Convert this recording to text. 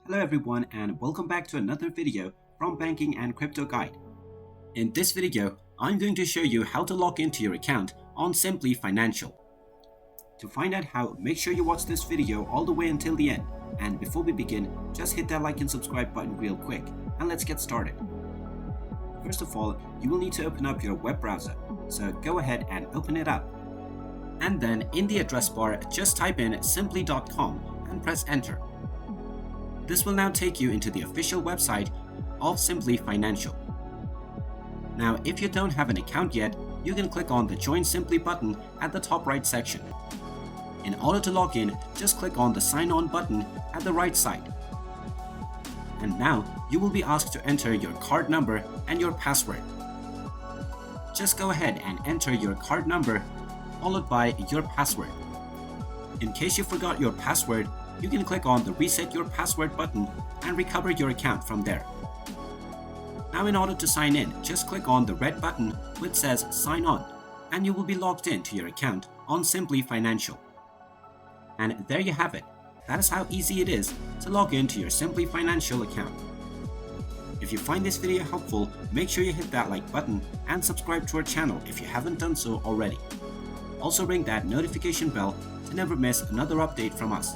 Hello everyone and welcome back to another video from Banking and Crypto Guide. In this video, I'm going to show you how to log into your account on Simplii Financial. To find out how, make sure you watch this video all the way until the end. And before we begin, just hit that like and subscribe button real quick and let's get started. First of all, you will need to open up your web browser. So go ahead and open it up. And then in the address bar, just type in simplii.com and press enter. This will now take you into the official website of Simplii Financial. Now, if you don't have an account yet, you can click on the Join Simplii button at the top right section. In order to log in, just click on the Sign On button at the right side. And now, you will be asked to enter your card number and your password. Just go ahead and enter your card number, followed by your password. In case you forgot your password, you can click on the Reset Your Password button and recover your account from there. Now in order to sign in, just click on the red button which says Sign On and you will be logged into your account on Simplii Financial. And there you have it. That is how easy it is to log into your Simplii Financial account. If you find this video helpful, make sure you hit that like button and subscribe to our channel if you haven't done so already. Also ring that notification bell to never miss another update from us.